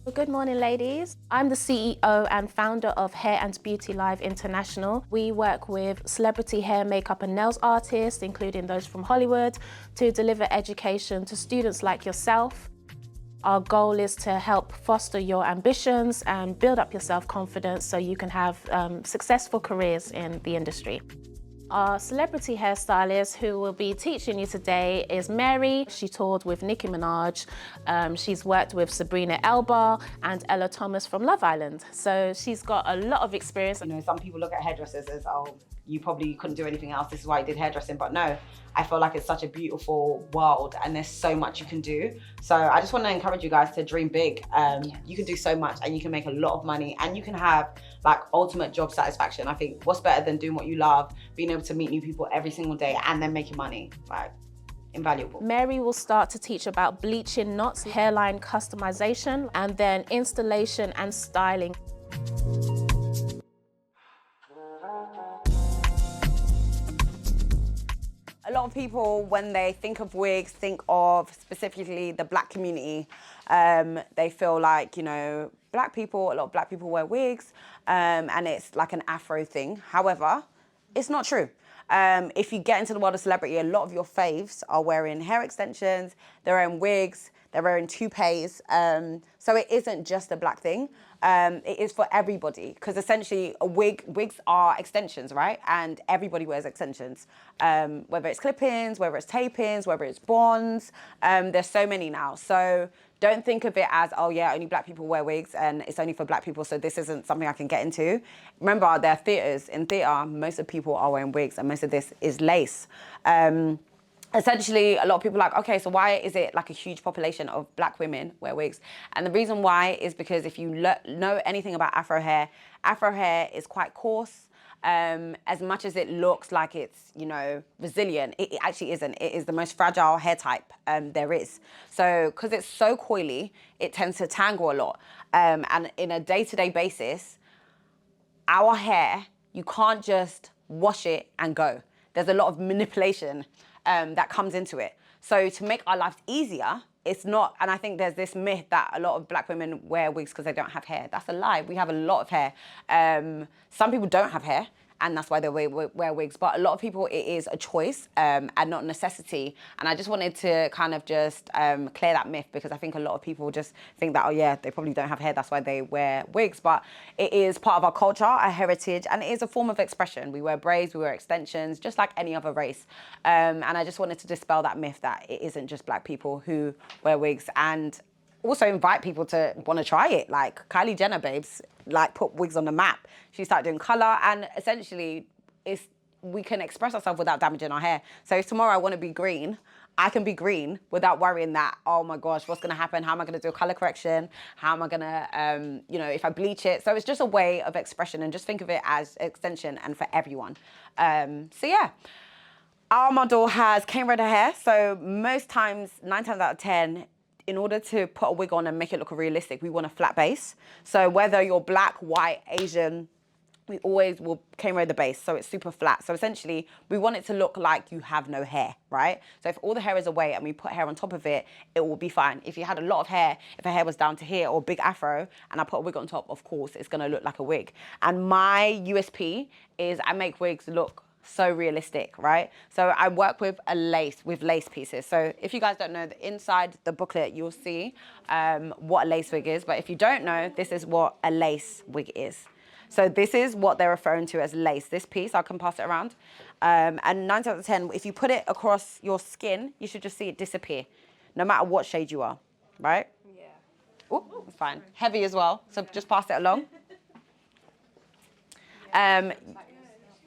Well, good morning, ladies. I'm the CEO and founder of Hair and Beauty Live International. We work with celebrity hair, makeup and nails artists, including those from Hollywood, to deliver education to students like yourself. Our goal is to help foster your ambitions and build up your self-confidence so you can have successful careers in the industry. Our celebrity hairstylist who will be teaching you today is Mary. She toured with Nicki Minaj. She's worked with Sabrina Elba and Ella Thomas from Love Island. So she's got a lot of experience. You know, some people look at hairdressers as, oh, you probably couldn't do anything else. This is why you did hairdressing. But no, I feel like it's such a beautiful world and there's so much you can do. So I just want to encourage you guys to dream big. Yes. You can do so much and you can make a lot of money and you can have like ultimate job satisfaction. I think what's better than doing what you love, being able to meet new people every single day and then making money, like invaluable. Mary will start to teach about bleaching knots, hairline customization, and then installation and styling. A lot of people, when they think of wigs, think of specifically the Black community. They feel like, you know, a lot of Black people wear wigs, and it's like an Afro thing. However, it's not true. If you get into the world of celebrity, a lot of your faves are wearing hair extensions, they're wearing wigs, they're wearing toupees. So it isn't just a Black thing. It is for everybody, because essentially wigs are extensions, right? And everybody wears extensions, whether it's clip-ins, whether it's tape-ins, whether it's bonds. There's so many now. So don't think of it as, oh yeah, only Black people wear wigs and it's only for Black people, so this isn't something I can get into. Remember, there are theatres. In theatre, most of the people are wearing wigs and most of this is lace. Essentially, a lot of people are like, okay, so why is it like a huge population of Black women wear wigs? And the reason why is because if you know anything about Afro hair is quite coarse. As much as it looks like it's, you know, resilient, it actually isn't. It is the most fragile hair type there is. So, because it's so coily, it tends to tangle a lot. And in a day-to-day basis, our hair, you can't just wash it and go. There's a lot of manipulation that comes into it. So to make our lives easier, it's not, and I think there's this myth that a lot of Black women wear wigs because they don't have hair. That's a lie. We have a lot of hair. Some people don't have hair, and that's why they wear wigs. But a lot of people, it is a choice and not a necessity. And I just wanted to kind of just clear that myth, because I think a lot of people just think that, oh yeah, they probably don't have hair, that's why they wear wigs. But it is part of our culture, our heritage, and it is a form of expression. We wear braids, we wear extensions, just like any other race. And I just wanted to dispel that myth that it isn't just Black people who wear wigs, and also invite people to want to try it. Like Kylie Jenner, babes, like put wigs on the map. She started doing color, and essentially we can express ourselves without damaging our hair. So if tomorrow I want to be green, I can be green without worrying that, oh my gosh, what's going to happen? How am I going to do a color correction? How am I going to, you know, if I bleach it? So it's just a way of expression, and just think of it as extension and for everyone. So yeah. Our model has cane redder hair, so most times, 9 times out of 10, in order to put a wig on and make it look realistic, we want a flat base. So whether you're Black, white, Asian, we always will cane redder the base, so it's super flat. So essentially, we want it to look like you have no hair, right? So if all the hair is away and we put hair on top of it, it will be fine. If you had a lot of hair, if her hair was down to here or big afro, and I put a wig on top, of course, it's gonna look like a wig. And my USP is I make wigs look so realistic, right? So I work with lace pieces. So if you guys don't know, inside the booklet, you'll see what a lace wig is. But if you don't know, this is what a lace wig is. So this is what they're referring to as lace. This piece, I can pass it around. And 9 times out of 10, if you put it across your skin, you should just see it disappear, no matter what shade you are, right? Yeah. Oh, it's fine. Heavy as well, so just pass it along.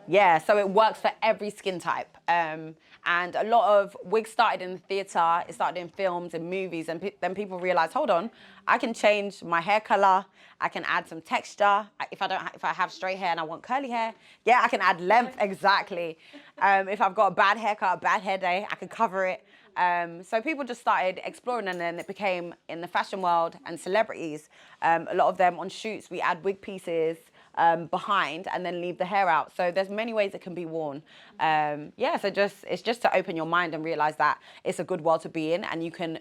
Yeah, so it works for every skin type. And a lot of wigs started in the theatre, it started in films and movies, and then people realized, hold on, I can change my hair color, I can add some texture. If I have straight hair and I want curly hair, yeah, I can add length, exactly. If I've got a bad haircut, a bad hair day, I can cover it. So people just started exploring, and then it became in the fashion world and celebrities. A lot of them on shoots, we add wig pieces. behind and then leave the hair out. So there's many ways it can be worn. Yeah, so it's just to open your mind and realize that it's a good world to be in, and you can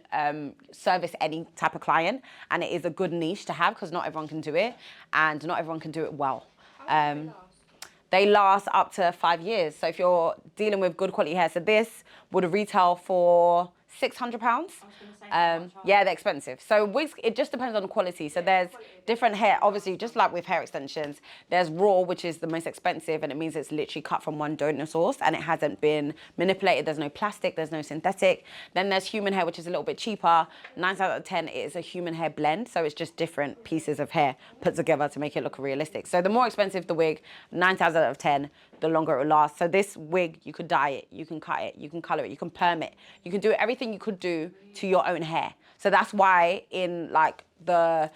service any type of client, and it is a good niche to have because not everyone can do it, and not everyone can do it well. They last up to 5 years. So if you're dealing with good quality hair, so this would retail for £600. Yeah, they're expensive. So wigs, it just depends on the quality. So there's different hair, obviously, just like with hair extensions, there's raw, which is the most expensive, and it means it's literally cut from one donor source and it hasn't been manipulated. There's no plastic, there's no synthetic. Then there's human hair, which is a little bit cheaper. 9 out of 10 it is a human hair blend. So it's just different pieces of hair put together to make it look realistic. So the more expensive the wig, 9 out of 10, the longer it will last. So this wig, you could dye it, you can cut it, you can color it, you can perm it, you can do everything you could do to your own hair. So that's why in like the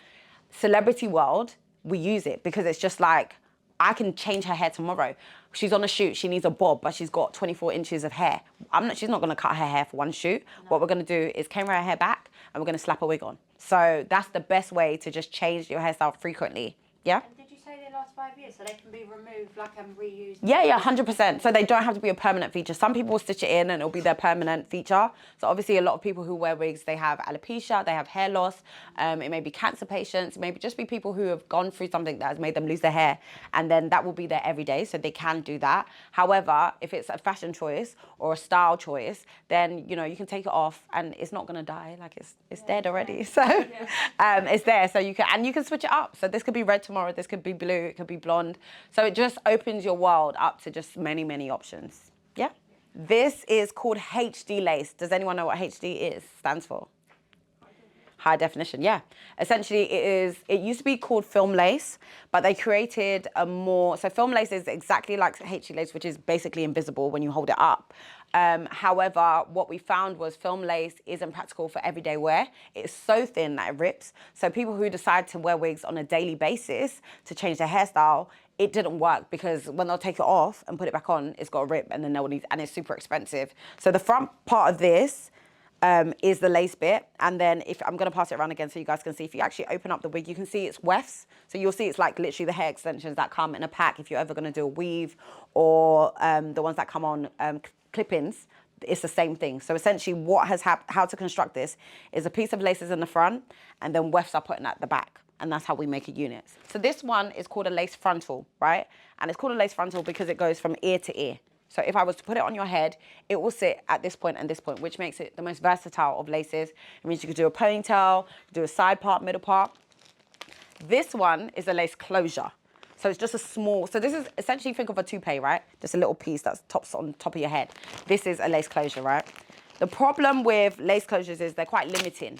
celebrity world, we use it, because it's just like, I can change her hair tomorrow. She's on a shoot, she needs a bob, but she's got 24 inches of hair. She's not gonna cut her hair for one shoot. No. What we're gonna do is camera her hair back and we're gonna slap a wig on. So that's the best way to just change your hairstyle frequently, yeah? They last 5 years, so they can be removed, like, and reused. Yeah, 100%. So they don't have to be a permanent feature. Some people will stitch it in and it'll be their permanent feature. So obviously a lot of people who wear wigs, they have alopecia, they have hair loss. It may be cancer patients, it may just be people who have gone through something that has made them lose their hair, and then that will be there every day, so they can do that. However, if it's a fashion choice or a style choice, then you know you can take it off and it's not gonna die, like it's dead already. So it's there, so you can switch it up. So this could be red tomorrow, this could be blue, it could be blonde. So it just opens your world up to just many options. Yeah. This is called HD lace. Does anyone know what HD stands for? High definition, yeah. Essentially it used to be called film lace, but they created so film lace is exactly like HD lace, which is basically invisible when you hold it up. However, what we found was film lace isn't practical for everyday wear. It's so thin that it rips. So people who decide to wear wigs on a daily basis to change their hairstyle, it didn't work, because when they'll take it off and put it back on, it's got a rip, and then and it's super expensive. So the front part of this is the lace bit, and then if I'm gonna pass it around again so you guys can see, if you actually open up the wig, you can see it's wefts. So you'll see it's like literally the hair extensions that come in a pack if you're ever gonna do a weave, or the ones that come on clip-ins. It's the same thing. So essentially how to construct this is a piece of laces in the front, and then wefts are put in at the back. And that's how we make a unit. So this one is called a lace frontal, right? And it's called a lace frontal because it goes from ear to ear. So if I was to put it on your head, it will sit at this point and this point, which makes it the most versatile of laces. It means you could do a ponytail, do a side part, middle part. This one is a lace closure. So it's just a small, so this is essentially, think of a toupee, right? Just a little piece that's on top of your head. This is a lace closure, right? The problem with lace closures is they're quite limiting.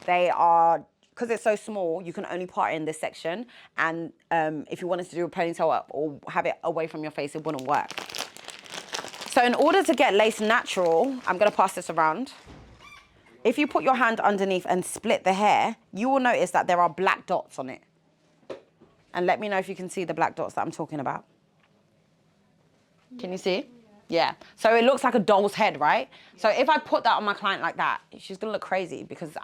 They are, because it's so small, you can only part it in this section. And if you wanted to do a ponytail up or have it away from your face, it wouldn't work. So in order to get lace natural, I'm gonna pass this around. If you put your hand underneath and split the hair, you will notice that there are black dots on it. And let me know if you can see the black dots that I'm talking about. Can you see? Yeah. So it looks like a doll's head, right? So if I put that on my client like that, she's gonna look crazy, because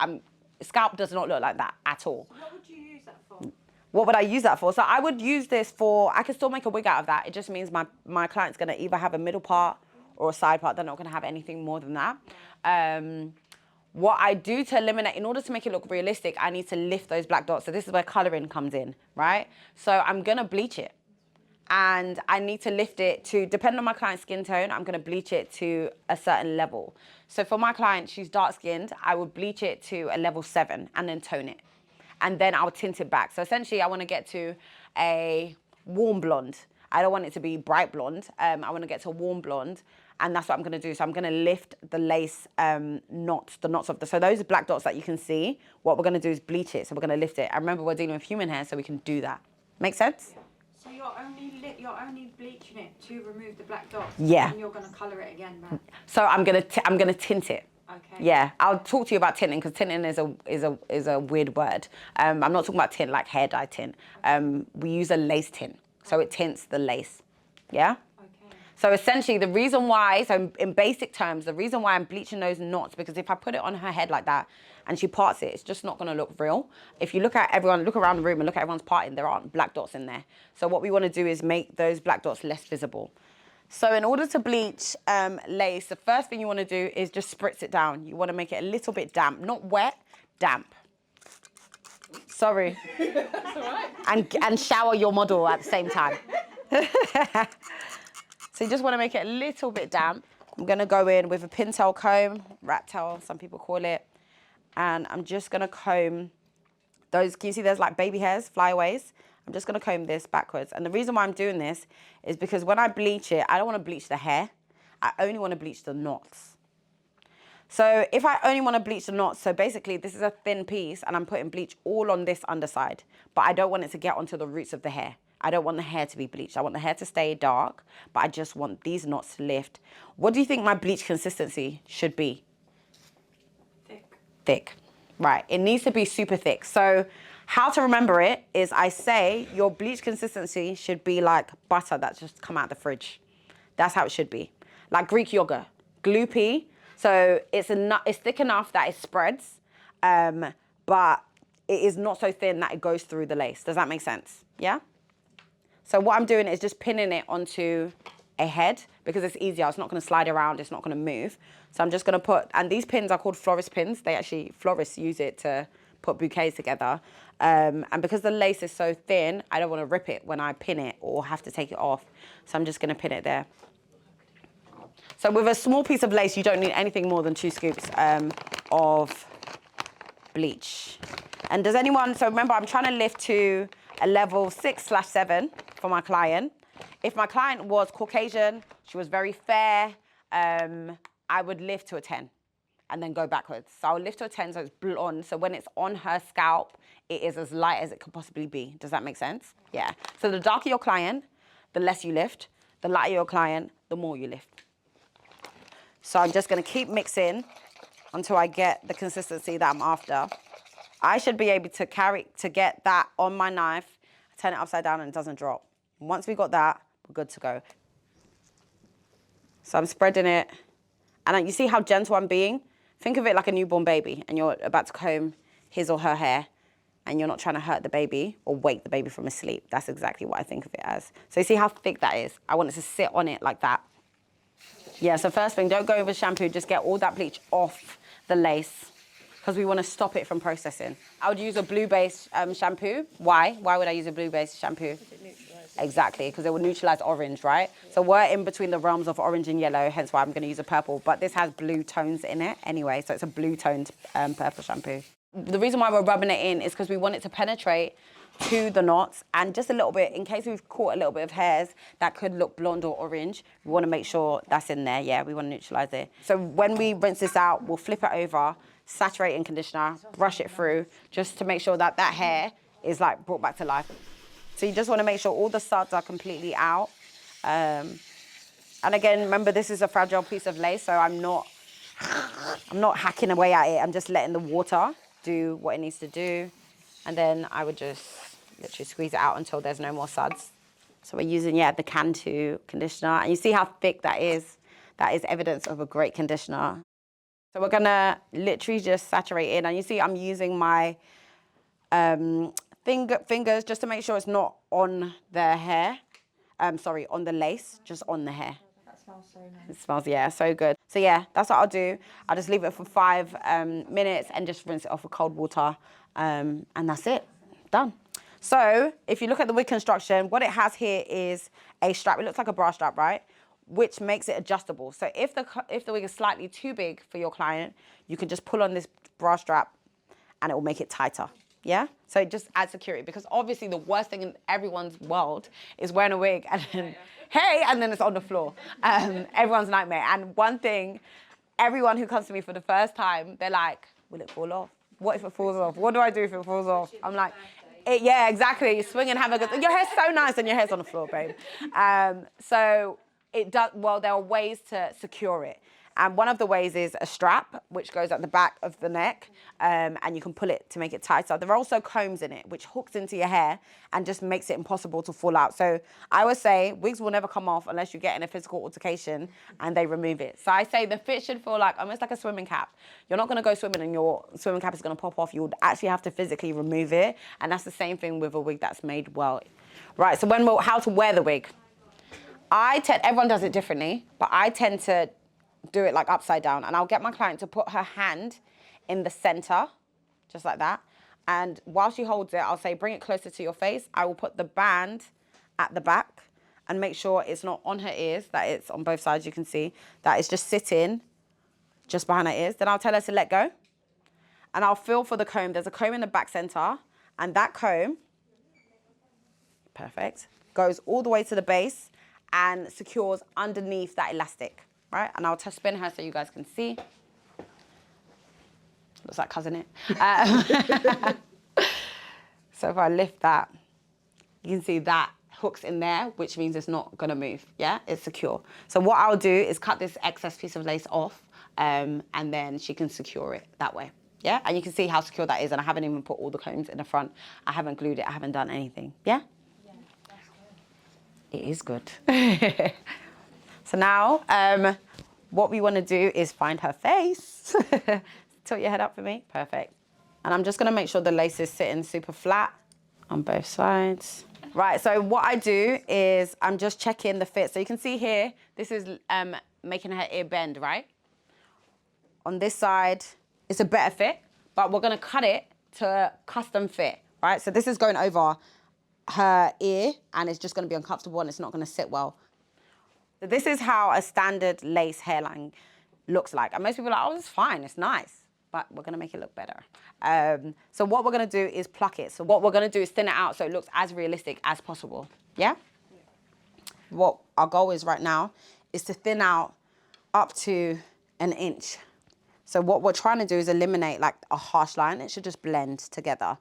scalp does not look like that at all. What would you use that for? What would I use that for? So I would use this for, I could still make a wig out of that. It just means my client's gonna either have a middle part or a side part. They're not gonna have anything more than that. What I do to eliminate, in order to make it look realistic, I need to lift those black dots. So this is where coloring comes in, right? So I'm gonna bleach it. And I need to lift it to, depending on my client's skin tone, I'm gonna bleach it to a certain level. So for my client, she's dark skinned, I would bleach it to a level 7 and then tone it. And then I'll tint it back. So essentially I wanna get to a warm blonde. I don't want it to be bright blonde. I wanna get to a warm blonde. And that's what I'm gonna do. So I'm gonna lift the lace knots, the knots of so those black dots that you can see, what we're gonna do is bleach it. So we're gonna lift it. And remember, we're dealing with human hair, so we can do that. Make sense? So you're only bleaching it to remove the black dots. Yeah. And you're gonna colour it again, right? So I'm gonna tint it. Okay. Yeah, I'll talk to you about tinting, because tinting is a weird word. I'm not talking about tint like hair dye tint. We use a lace tint, so it tints the lace. Yeah. So essentially the reason why, so in basic terms, the reason why I'm bleaching those knots, because if I put it on her head like that and she parts it, it's just not gonna look real. If you look at everyone, look around the room and look at everyone's parting, there aren't black dots in there. So what we wanna do is make those black dots less visible. So in order to bleach lace, the first thing you wanna do is just spritz it down. You wanna make it a little bit damp, not wet, damp. Sorry. That's all right. And shower your model at the same time. So you just wanna make it a little bit damp. I'm gonna go in with a pintail comb, rat tail, some people call it. And I'm just gonna comb those, can you see there's like baby hairs, flyaways? I'm just gonna comb this backwards. And the reason why I'm doing this is because when I bleach it, I don't wanna bleach the hair. I only wanna bleach the knots. So if I only wanna bleach the knots, so basically this is a thin piece and I'm putting bleach all on this underside, but I don't want it to get onto the roots of the hair. I don't want the hair to be bleached. I want the hair to stay dark, but I just want these knots to lift. What do you think my bleach consistency should be? Thick. Thick, right. It needs to be super thick. So how to remember it is I say your bleach consistency should be like butter that's just come out of the fridge. That's how it should be. Like Greek yogurt, gloopy. So it's thick enough that it spreads, but it is not so thin that it goes through the lace. Does that make sense? Yeah? So what I'm doing is just pinning it onto a head because it's easier. It's not going to slide around. It's not going to move. So I'm just going to put, and these pins are called florist pins. Florists use it to put bouquets together. And because the lace is so thin, I don't want to rip it when I pin it or have to take it off. So I'm just going to pin it there. So with a small piece of lace, you don't need anything more than 2 scoops of bleach. And does anyone, so remember I'm trying to lift to a level 6/7 for my client. If my client was Caucasian, she was very fair, I would lift to a 10 and then go backwards. So I'll lift to a 10 so it's blonde. So when it's on her scalp, it is as light as it could possibly be. Does that make sense? Yeah. So the darker your client, the less you lift. The lighter your client, the more you lift. So I'm just gonna keep mixing until I get the consistency that I'm after. I should be able to get that on my knife, turn it upside down and it doesn't drop. Once we got that, we're good to go. So I'm spreading it. And you see how gentle I'm being? Think of it like a newborn baby and you're about to comb his or her hair and you're not trying to hurt the baby or wake the baby from his sleep. That's exactly what I think of it as. So you see how thick that is? I want it to sit on it like that. Yeah, so first thing, don't go over shampoo, just get all that bleach off the lace because we want to stop it from processing. I would use a blue-based shampoo. Why? Why would I use a blue-based shampoo? Exactly, because it will neutralize orange, right? So we're in between the realms of orange and yellow, hence why I'm going to use a purple. But this has blue tones in it anyway, so it's a blue-toned purple shampoo. The reason why we're rubbing it in is because we want it to penetrate to the knots and just a little bit, in case we've caught a little bit of hairs that could look blonde or orange, we want to make sure that's in there. Yeah, we want to neutralize it. So when we rinse this out, we'll flip it over, saturate in conditioner, brush it through, just to make sure that that hair is like brought back to life. So you just want to make sure all the suds are completely out. And again, remember this is a fragile piece of lace, so I'm not hacking away at it. I'm just letting the water do what it needs to do. And then I would just literally squeeze it out until there's no more suds. So we're using, yeah, the Cantu conditioner. And you see how thick that is? That is evidence of a great conditioner. So we're gonna literally just saturate in. And you see I'm using my fingers just to make sure it's not on the hair. Sorry, on the lace, just on the hair. That smells so nice. It smells, yeah, so good. So yeah, that's what I'll do. I'll just leave it for 5 minutes and just rinse it off with cold water. And that's it, done. So if you look at the wig construction, what it has here is a strap. It looks like a bra strap, right? Which makes it adjustable. So if the wig is slightly too big for your client, you can just pull on this bra strap and it will make it tighter. Yeah? So it just adds security because obviously the worst thing in everyone's world is wearing a wig and then, hey, and then it's on the floor. Everyone's nightmare. And one thing, everyone who comes to me for the first time, they're like, will it fall off? What if it falls off? What do I do if it falls off? I'm like, yeah, exactly. You swing and have a good, your hair's so nice and your hair's on the floor, babe. So it does, well, there are ways to secure it. And one of the ways is a strap, which goes at the back of the neck, and you can pull it to make it tighter. There are also combs in it, which hooks into your hair and just makes it impossible to fall out. So I would say wigs will never come off unless you get in a physical altercation and they remove it. So I say the fit should feel like almost like a swimming cap. You're not gonna go swimming and your swimming cap is gonna pop off. You would actually have to physically remove it. And that's the same thing with a wig that's made well. Right, so how to wear the wig. Everyone does it differently, but I tend to do it like upside down, and I'll get my client to put her hand in the center, just like that. And while she holds it, I'll say, bring it closer to your face. I will put the band at the back and make sure it's not on her ears, that it's on both sides, you can see, that it's just sitting just behind her ears. Then I'll tell her to let go. And I'll feel for the comb. There's a comb in the back center, and that comb, perfect, goes all the way to the base and secures underneath that elastic, right? And I'll just spin her so you guys can see. Looks like cousin it. So if I lift that, you can see that hooks in there, which means it's not gonna move, yeah? It's secure. So what I'll do is cut this excess piece of lace off, and then she can secure it that way, yeah? And you can see how secure that is, and I haven't even put all the combs in the front. I haven't glued it, I haven't done anything, yeah? It is good. So now, what we want to do is find her face. Tilt your head up for me. Perfect. And I'm just going to make sure the lace is sitting super flat on both sides. Right, so what I do is I'm just checking the fit. So you can see here, this is making her ear bend, right? On this side, it's a better fit, but we're going to cut it to custom fit, right? So this is going over her ear, and it's just going to be uncomfortable and it's not going to sit well. So this is how a standard lace hairline looks like. And most people are like, oh, it's fine, it's nice, but we're going to make it look better. So what we're going to do is pluck it. So what we're going to do is thin it out so it looks as realistic as possible. Yeah? What our goal is right now is to thin out up to 1 inch. So what we're trying to do is eliminate like a harsh line. It should just blend together.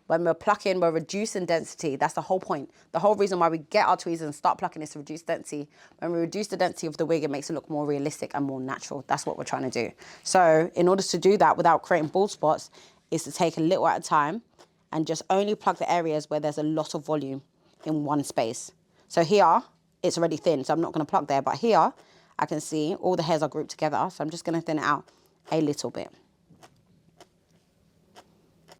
When we're plucking, we're reducing density. That's the whole point. The whole reason why we get our tweezers and start plucking is to reduce density. When we reduce the density of the wig, it makes it look more realistic and more natural. That's what we're trying to do. So in order to do that without creating bald spots is to take a little at a time and just only plug the areas where there's a lot of volume in one space. So here, it's already thin, so I'm not going to plug there. But here, I can see all the hairs are grouped together. So I'm just going to thin it out a little bit.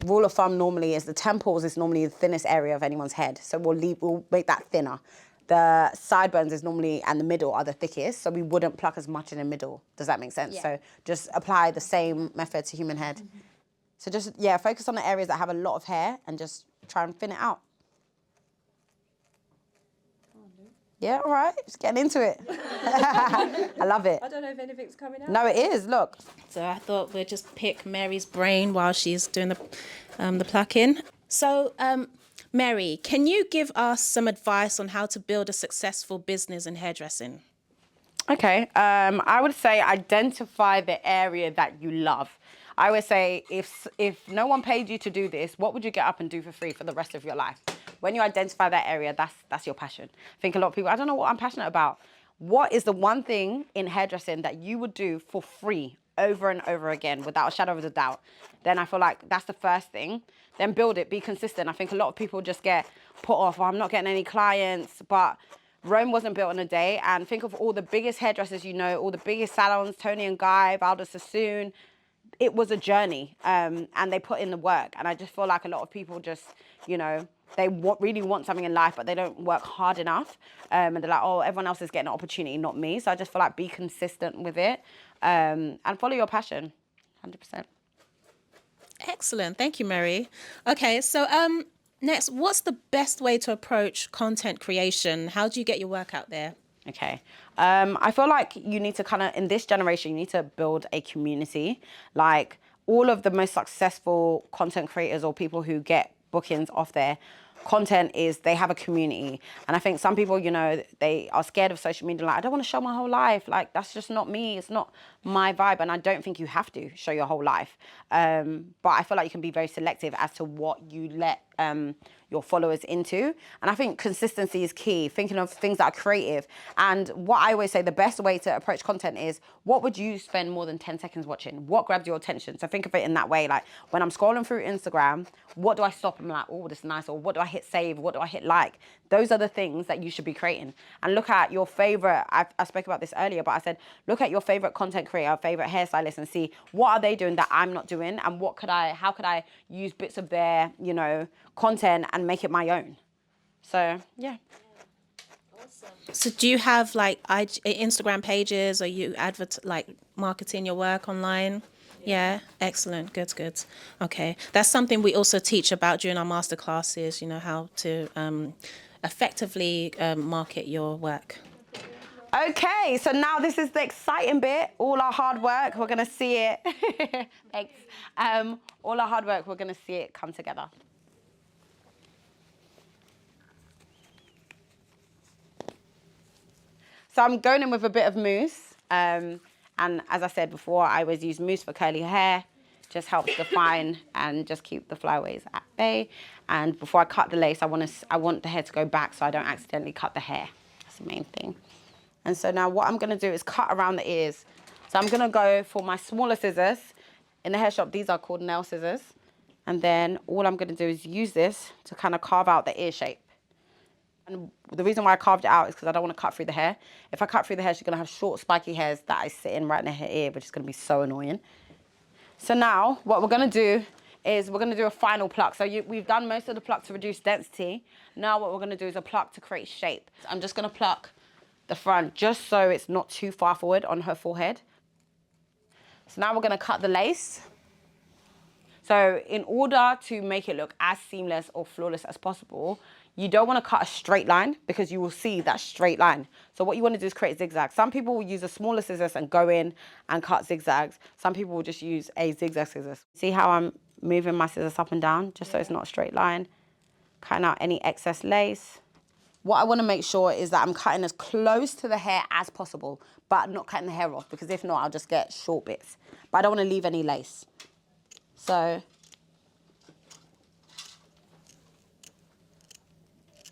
Rule of thumb normally is the temples is normally the thinnest area of anyone's head. So we'll make that thinner. The sideburns is normally, and the middle are the thickest. So we wouldn't pluck as much in the middle. Does that make sense? Yeah. So just apply the same method to human head. So just, yeah, focus on the areas that have a lot of hair and just try and thin it out. Yeah, all right, just getting into it. I love it. I don't know if anything's coming out. No, it is, look. So I thought we'd just pick Mary's brain while she's doing the plucking. So, Mary, can you give us some advice on how to build a successful business in hairdressing? Okay, I would say identify the area that you love. I would say if no one paid you to do this, what would you get up and do for free for the rest of your life? When you identify that area, that's your passion. I think a lot of people, I don't know what I'm passionate about. What is the one thing in hairdressing that you would do for free over and over again without a shadow of a doubt? Then I feel like that's the first thing. Then build it, be consistent. I think a lot of people just get put off, I'm not getting any clients, but Rome wasn't built in a day. And think of all the biggest hairdressers you know, all the biggest salons, Tony and Guy, Valda Sassoon. It was a journey, and they put in the work. And I just feel like a lot of people just, you know, they really want something in life, but they don't work hard enough. And they're like, oh, everyone else is getting an opportunity, not me. So I just feel like be consistent with it, and follow your passion, 100%. Excellent. Thank you, Mary. Okay, so next, what's the best way to approach content creation? How do you get your work out there? Okay. I feel like you need to kind of, in this generation, you need to build a community. Like all of the most successful content creators or people who get bookings off their content is they have a community. And I think some people, you know, they are scared of social media. Like, I don't want to show my whole life. Like, that's just not me. It's not my vibe, and I don't think you have to show your whole life. But I feel like you can be very selective as to what you let your followers into. And I think consistency is key, thinking of things that are creative. And what I always say, the best way to approach content is, what would you spend more than 10 seconds watching? What grabs your attention? So think of it in that way. Like when I'm scrolling through Instagram, what do I stop and I'm like, oh, this is nice? Or what do I hit save? What do I hit like? Those are the things that you should be creating. And look at your favorite, I spoke about this earlier, but I said, look at your favorite content creator, favorite hairstylist, and see what are they doing that I'm not doing, and how could I use bits of their, you know, content and make it my own. So yeah. Awesome. So do you have like Instagram pages, or you marketing your work online? Yeah, excellent. Good. Okay, that's something we also teach about during our master classes. You know, how to effectively market your work. Okay, so now this is the exciting bit. All our hard work, we're gonna see it. Thanks. All our hard work, we're gonna see it come together. So I'm going in with a bit of mousse. And as I said before, I always use mousse for curly hair. Just helps define and just keep the flyaways at bay. And before I cut the lace, I want the hair to go back so I don't accidentally cut the hair. That's the main thing. And so now what I'm gonna do is cut around the ears. So I'm gonna go for my smaller scissors. In the hair shop, these are called nail scissors. And then all I'm gonna do is use this to kind of carve out the ear shape. And the reason why I carved it out is because I don't want to cut through the hair. If I cut through the hair, she's going to have short, spiky hairs that is sitting right in her ear, which is going to be so annoying. So now what we're going to do is we're going to do a final pluck. So we've done most of the pluck to reduce density. Now what we're going to do is a pluck to create shape. So I'm just going to pluck the front just so it's not too far forward on her forehead. So now we're going to cut the lace. So in order to make it look as seamless or flawless as possible, you don't want to cut a straight line because you will see that straight line. So what you want to do is create zigzags. Some people will use a smaller scissors and go in and cut zigzags. Some people will just use a zigzag scissors. See how I'm moving my scissors up and down just so it's not a straight line. Cutting out any excess lace. What I want to make sure is that I'm cutting as close to the hair as possible, but not cutting the hair off, because if not, I'll just get short bits. But I don't want to leave any lace. So,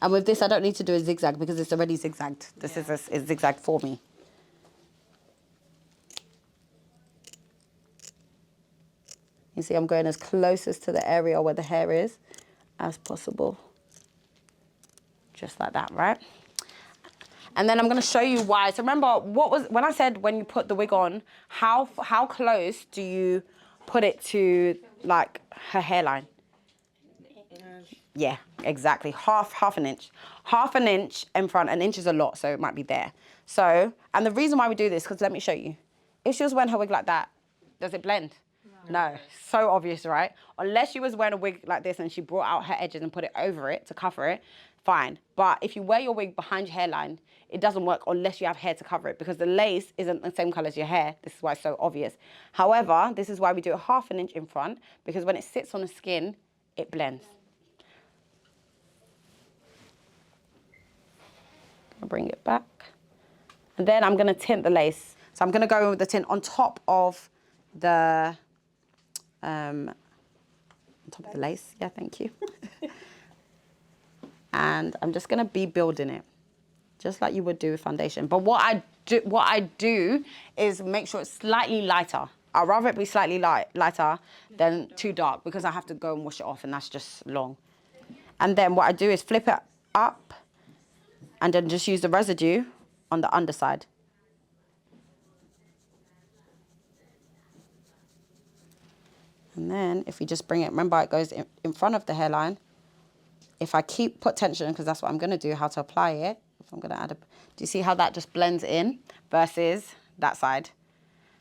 and with this, I don't need to do a zigzag because it's already zigzagged. The scissors is zigzagged for me. You see, I'm going as closest to the area where the hair is as possible. Just like that, right? And then I'm going to show you why. So remember, when I said when you put the wig on, how close do you put it to like her hairline? Yeah, exactly. Half an inch. Half an inch in front. An inch is a lot, so it might be there. So, and the reason why we do this, because let me show you. If she was wearing her wig like that, does it blend? No. So obvious, right? Unless she was wearing a wig like this and she brought out her edges and put it over it to cover it, fine. But if you wear your wig behind your hairline, it doesn't work unless you have hair to cover it, because the lace isn't the same color as your hair. This is why it's so obvious. However, this is why we do a half an inch in front, because when it sits on the skin, it blends. I'll bring it back. And then I'm going to tint the lace. So I'm going to go in with the tint on top of the lace. Yeah, thank you. And I'm just going to be building it, just like you would do with foundation. But what I do is make sure it's slightly lighter. I'd rather it be slightly lighter than too dark, because I have to go and wash it off, and that's just long. And then what I do is flip it up and then just use the residue on the underside. And then if you just bring it, remember it goes in front of the hairline. If I put tension, because that's what I'm going to do, how to apply it. If I'm going to add do you see how that just blends in versus that side?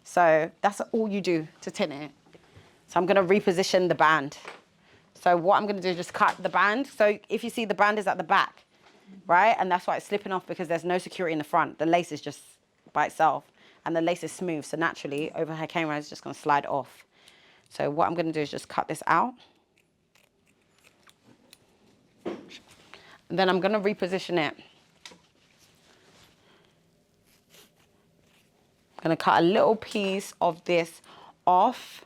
So that's all you do to tint it. So I'm going to reposition the band. So what I'm going to do is just cut the band. So if you see, the band is at the back, right? And that's why it's slipping off, because there's no security in the front. The lace is just by itself, and the lace is smooth. So naturally, over her camera, it's just going to slide off. So what I'm going to do is just cut this out. And then I'm going to reposition it. I'm gonna cut a little piece of this off.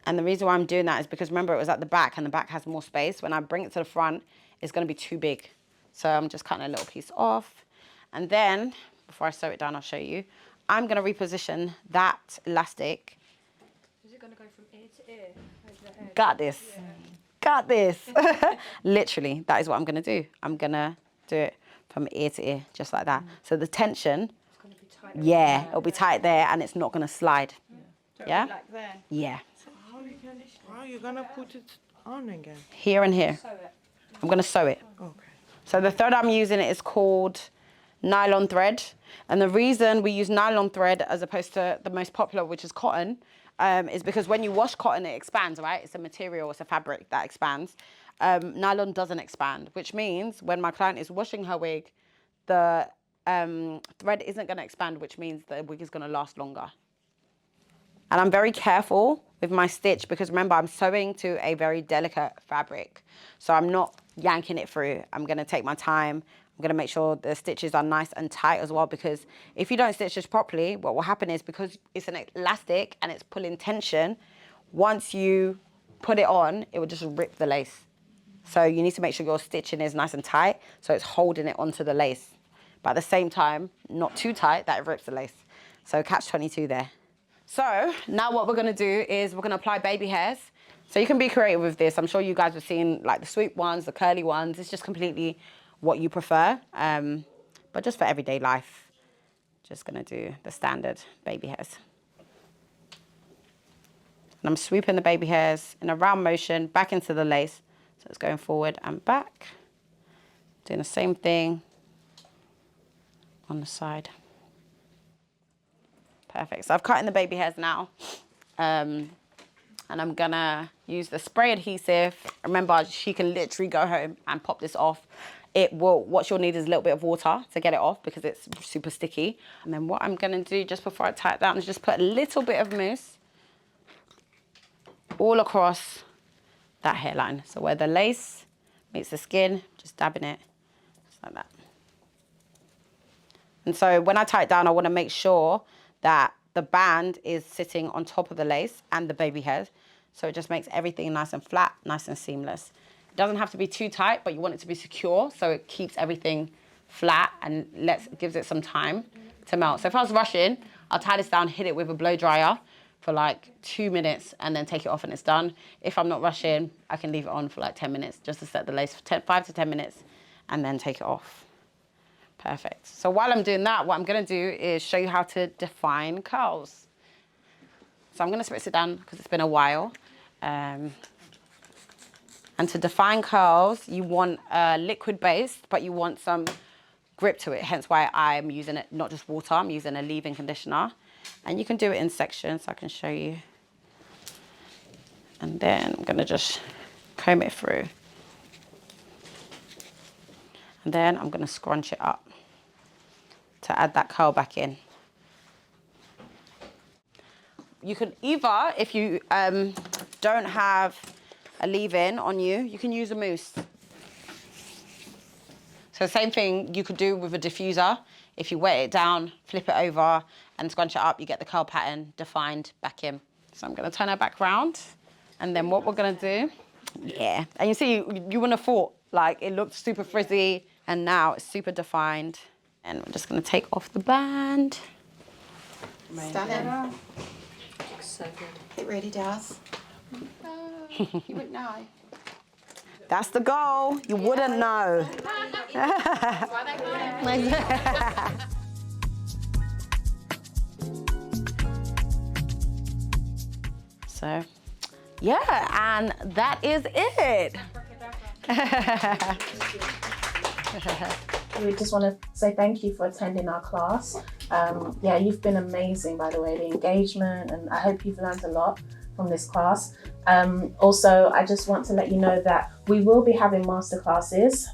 And the reason why I'm doing that is because remember it was at the back and the back has more space. When I bring it to the front, it's gonna be too big. So I'm just cutting a little piece off. And then, before I sew it down, I'll show you. I'm gonna reposition that elastic. Is it going to go from ear to ear? Over the head? Got this. Yeah. Got this. Literally, that is what I'm gonna do. I'm gonna do it from ear to ear, just like that. So the tension, It's going to be tight. yeah, it'll be tight there and it's not gonna slide. Yeah? Like there. Yeah. How are you gonna put it on again? Here and here. Sew it. I'm gonna sew it. Okay. So the thread I'm using is called nylon thread. And the reason we use nylon thread as opposed to the most popular, which is cotton, is because when you wash cotton, it expands, right? It's a material, it's a fabric that expands. Nylon doesn't expand, which means when my client is washing her wig, the thread isn't gonna expand, which means the wig is gonna last longer. And I'm very careful with my stitch because remember, I'm sewing to a very delicate fabric. So I'm not yanking it through. I'm gonna take my time. I'm gonna make sure the stitches are nice and tight as well, because if you don't stitch this properly, what will happen is because it's an elastic and it's pulling tension, once you put it on, it will just rip the lace. So you need to make sure your stitching is nice and tight so it's holding it onto the lace. But at the same time, not too tight that it rips the lace. So catch 22 there. So now what we're gonna do is we're gonna apply baby hairs. So you can be creative with this. I'm sure you guys have seen like the swoop ones, the curly ones. It's just completely what you prefer. But just for everyday life, just gonna do the standard baby hairs. And I'm sweeping the baby hairs in a round motion back into the lace. So it's going forward and back. Doing the same thing on the side. Perfect. So I've cut in the baby hairs now. And I'm gonna use the spray adhesive. Remember, she can literally go home and pop this off. What you'll need is a little bit of water to get it off because it's super sticky. And then what I'm gonna do just before I tie it down is just put a little bit of mousse all across that hairline. So where the lace meets the skin, just dabbing it, just like that. And so when I tie it down, I wanna make sure that the band is sitting on top of the lace and the baby hairs. So it just makes everything nice and flat, nice and seamless. It doesn't have to be too tight, but you want it to be secure so it keeps everything flat and gives it some time to melt. So if I was rushing, I'll tie this down, hit it with a blow dryer for like 2 minutes and then take it off and it's done. If I'm not rushing, I can leave it on for like 10 minutes just to set the lace for 5 to 10 minutes and then take it off. Perfect. So while I'm doing that, what I'm gonna do is show you how to define curls. So I'm gonna spritz it down because it's been a while. And to define curls, you want a liquid base, but you want some grip to it. Hence why I'm using it, not just water, I'm using a leave-in conditioner. And you can do it in sections, so I can show you. And then I'm gonna just comb it through. And then I'm gonna scrunch it up to add that curl back in. You can either, if you don't have a leave-in on you, you can use a mousse. So same thing you could do with a diffuser. If you wet it down, flip it over and scrunch it up, you get the curl pattern defined back in. So I'm gonna turn her back round. And then what we're gonna do, yeah. And you see, you wouldn't have thought, like it looked super frizzy and now it's super defined. And we're just gonna take off the band. Stunning. Looks so good. It really does. You wouldn't know. That's the goal. You wouldn't know. So, yeah, and that is it. We just want to say thank you for attending our class. Yeah, you've been amazing, by the way, the engagement, and I hope you've learned a lot from this class. Also, I just want to let you know that we will be having masterclasses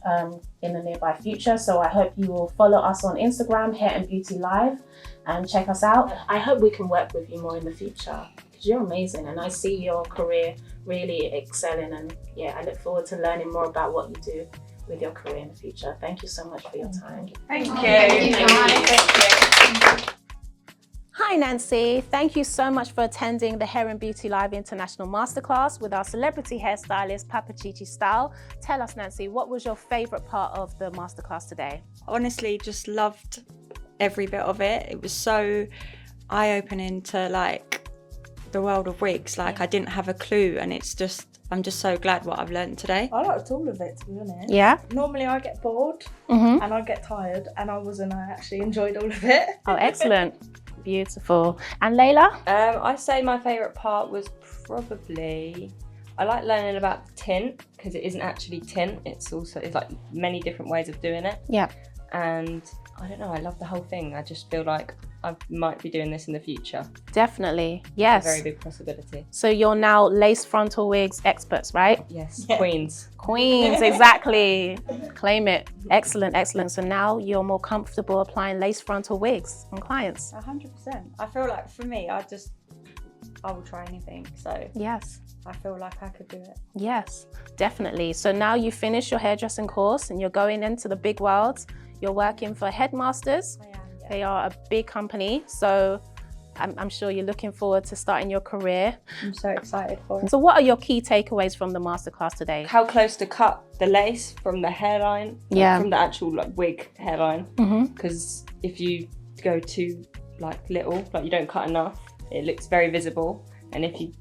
in the nearby future. So I hope you will follow us on Instagram, Hair and Beauty Live, and check us out. I hope we can work with you more in the future because you're amazing and I see your career really excelling, and yeah, I look forward to learning more about what you do with your career in the future. Thank you so much for your time. Thank you. Thank you. Hi Hi Nancy, thank you so much for attending the Hair and Beauty Live International Masterclass with our celebrity hairstylist Papachichi style. Tell us Nancy, what was your favourite part of the masterclass today? Honestly, just loved every bit of it. It was so eye-opening to like the world of wigs. Like I didn't have a clue, and I'm just so glad what I've learned today. I liked all of it, to be honest. Yeah? Normally I get bored and I get tired, and I actually enjoyed all of it. Oh, excellent. Beautiful. And Layla? I'd say my favourite part was probably, I like learning about the tint, because it isn't actually tint, it's like many different ways of doing it. Yeah. And I don't know, I love the whole thing. I just feel like I might be doing this in the future. Definitely, yes. It's a very big possibility. So you're now lace frontal wigs experts, right? Yes, queens. Queens, exactly. Claim it. Excellent, excellent. So now you're more comfortable applying lace frontal wigs on clients. 100%. I feel like for me, I will try anything. So yes, I feel like I could do it. Yes, definitely. So now you finish your hairdressing course and you're going into the big world. You're working for Headmasters. I am, yeah. They are a big company. So I'm sure you're looking forward to starting your career. I'm so excited for it. So what are your key takeaways from the masterclass today? How close to cut the lace from the hairline, Yeah. from the actual like wig hairline. Because if you go too like little, like you don't cut enough, it looks very visible. And if you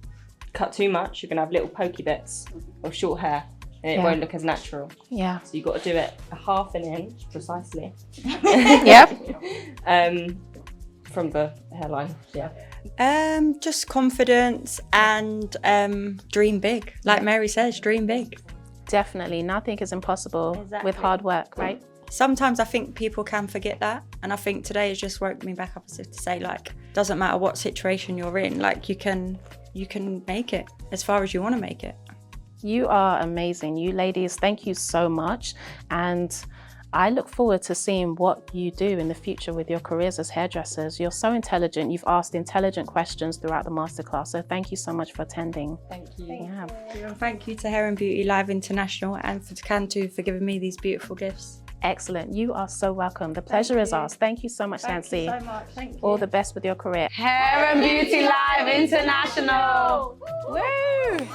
cut too much, you're gonna have little pokey bits of short hair, and it won't look as natural. Yeah. So you've got to do it a half an inch precisely. Yep. From the hairline. Yeah. Just confidence and dream big. Like Mary says, dream big. Definitely. Nothing is impossible with Exactly. hard work, right? Sometimes I think people can forget that, and I think today has just woke me back up as if to say, like, doesn't matter what situation you're in, like you can make it as far as you want to make it. You are amazing. You ladies, thank you so much. And I look forward to seeing what you do in the future with your careers as hairdressers. You're so intelligent. You've asked intelligent questions throughout the masterclass. So thank you so much for attending. Thank you. Yeah. And thank you to Hair and Beauty Live International and to Cantu for giving me these beautiful gifts. Excellent. You are so welcome. The pleasure is ours. Thank you so much, Nancy. Thank you so much. Thank you. All the best with your career. Hair and Beauty Live International. Woo!